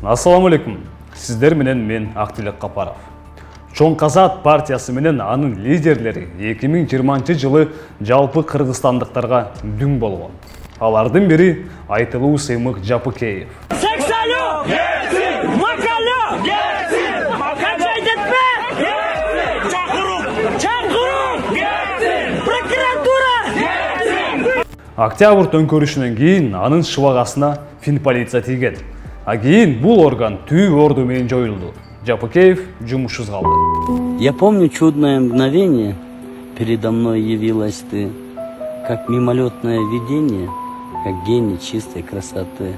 Ассаламу алейкум. Сиздер менен мен Актилек Капаров. Чоң Казат партиясы менен анын лидерлери 2020 жылы жалпы кыргызстандыктарга дүң болгон. Алардын бири айтылуу Сыймык Жапыкеев. Сексалю! Макалю! Качайтетпе! Прокуратура! Октябрь төңкөрүшүнөн кийин анын шыбагасына Финполиция тийген. А кийин бул орган түү орду менен жоюлду. Жапыкеев жумушсуз калды. Я помню чудное мгновение, передо мной явилась ты, как мимолетное видение, как гений чистой красоты.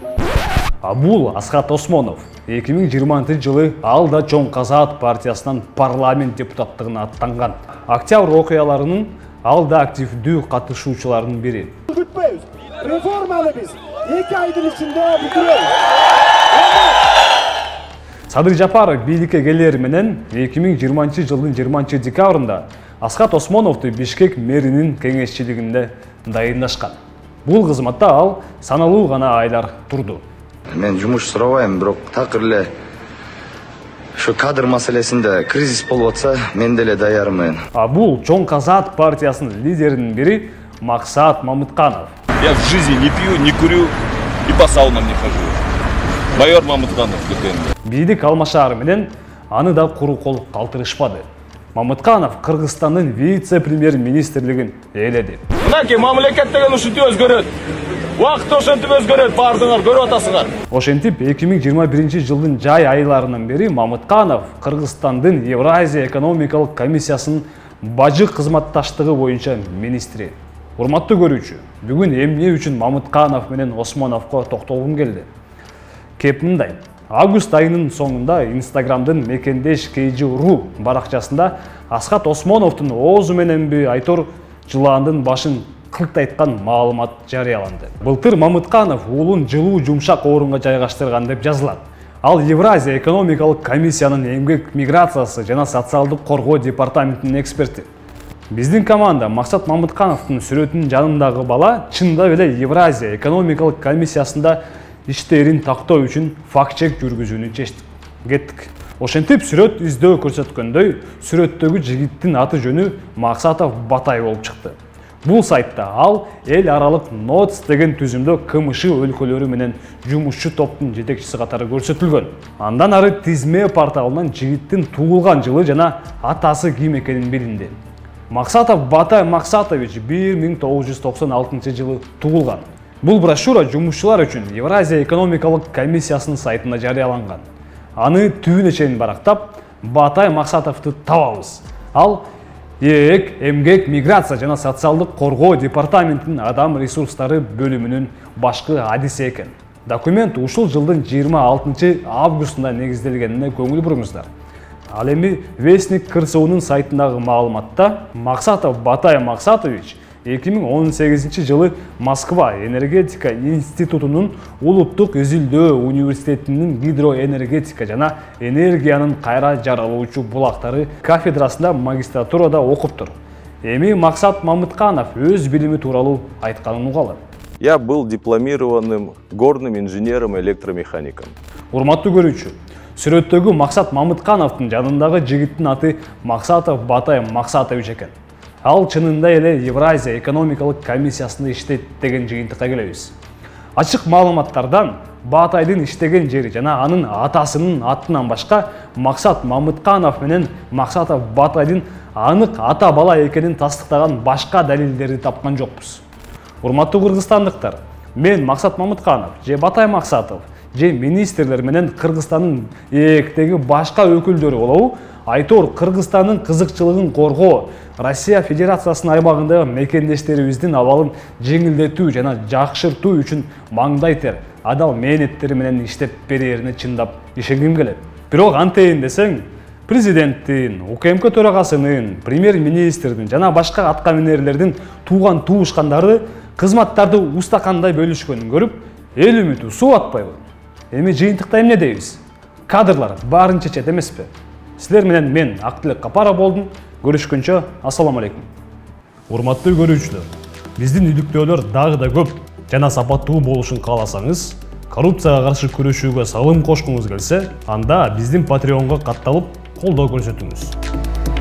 А бул Асхат Осмонов 2020 жылы ал да Чоң Казат партиясынан парламент депутаттыгына аттанган. Октябрь окуяларынын ал да активдүү катышуучуларынын бири. Күтпөйбүз. Реформаны биз 2 айдын ичинде бүтүрөбүз. Садыр Жапаров бийликке келери менен 2020 жылдын 20 декабрында Асхат Осмоновду Бишкек мэринин кеңешчилигинде дайындашкан. Бул кызматта ал саналуу гана айлар турду. Мен жумуш сурабайм, бирок такыр эле ошо кадр маселесинде кризис болуп атса, мен деле даярмын. А бул Чоң Казат партиясынын лидеринин бири Максат Мамытканов. Я в жизни не пью, не курю и по саунам не хожу. Майор Мамытканов ГТН. Бийлик алмашаары менен аны да куру кол калтырышпады. Мамытканов Кыргызстандын вице-премьер-министрлигин ээледи. Мынакей мамлекет деген ушинтип өзгөрөт. Убакыт ошентип өзгөрөт, баардыгыңар көрүп атасыңар. Ошентип 2021 жылдын жай айларынан бери Мамытканов Кыргызстандын Евразия экономикалык комиссиясынын бажы кызматташтыгы боюнча министри. Урматтуу көрүүчү, бүгүн эмне үчүн Мамытканов менен Осмоновго токтолгум келди. Кеп мындай. Август айынын соңунда Инстаграмдын Мекендеш KG.ru баракчасында Асхат Осмоновдун оозу мененби айтор жылаандын башын кылтайткан маалымат жарыяланды. Былтыр Мамытканов уулун жылуу жумшак орунга жайгаштырган деп жазылат. Ал Евразия экономикалык комиссиянын эмгек миграциясы жана социалдык коргоо департаментинин эксперти. Биздин команда Максат Мамыткановдун сүрөтүнүн жанындагы бала чында эле Евразия экономикалык комиссиясында иштерин тактоо үчүн факт-чек жүргүзүүнү чечтик. Кеттик. Ошентип сүрөт издөө көрсөткөндөй, сүрөттөгү жигиттин аты жөнү Максатов Батай болуп чыкты. Бул сайтта ал эл аралык Notes деген түзүмдө КМШ өлкөлөрү менен жумушчу топтун жетекчиси катары көрсөтүлгөн. Андан ары тизме порталынан жигиттин туулган жылы жана атасы ким экенин билинди. Максатов Батай Максатович 1996 жылы туулган. Бул брошюра жумушчулар үчүн Евразия экономикалык комиссиясынын сайтында жарыяланган. Аны түбүнө чейин барактап, Батай Максатовду табабыз. Ал ЭЭК эмгек миграция жана социалдык коргоо департаментинин адам ресурстары бөлүмүнүн башкы адиси экен. Документ ушул жылдын 26 августунда негизделгенине көңүл буруңуздар. Ал эми Вестник КРСУнун сайтындагы маалыматта Максатов Батай Максатович 2018 жылы Москва энергетика институтунун Улуттук Үзүлдөө университетинин гидроэнергетика жана энергиянын кайра жаралуучу булактары кафедрасында магистратурада окуптур. Эми Максат Мамытканов өз билими тууралуу айтканын угалы. Я был дипломированным горным инженером и электромехаником. Урматтуу көрүүчү, сүрөттөгү Максат Мамыткановдун жанындагы жигиттин аты Максатов Батай Максатович экен. Ал чынында эле Евразия экономикалык комиссиясында иштейт деген жыйынтыкка келебиз. Ачык маалыматтардан Батайдын иштеген жери жана анын атасынын атынан башка Максат Мамытканов менен Максатов Батайдын анык ата бала экенин тастыктаган башка далилдерди тапкан жокпуз. Урматтуу кыргызстандыктар, мен Максат Мамытканов же Батай Максатов же министрлер менен Кыргызстандын ээктеги башка өкүлдөрү болобу айтор Кыргызстандын кызыкчылыгын коргоо, Россия Федерациясынын аймагындагы мекендештерибиздин абалын жеңилдетүү жана жакшыртуу үчүн маңдай тер, адал мээнеттери менен иштеп берерине чындап ишенгим келет. Бирок антейин десең, президенттин, УКМК төрагасынын, премьер-министрдин жана башка аткаминерлердин тууган туушкандары кызматтарды устакандай бөлүшкөнүн көрүп, эл үмүтү суу атпайбы? Эми жыйынтыкта эмне дейбиз? Кадрлар баарын чечет эмеспи? Силер менен мен Актилек Капаров болдум. Көрүшкөнчө, ассаламу алейкум. Урматтуу көрүүчүлөр, биздин иликтөөлөр дагы да көп жана сапаттуу болушун кааласаңыз, коррупцияга каршы күрөшүүгө салым кошкуңуз келсе, анда биздин Patreon'га катталып колдоо көрсөтүңүз.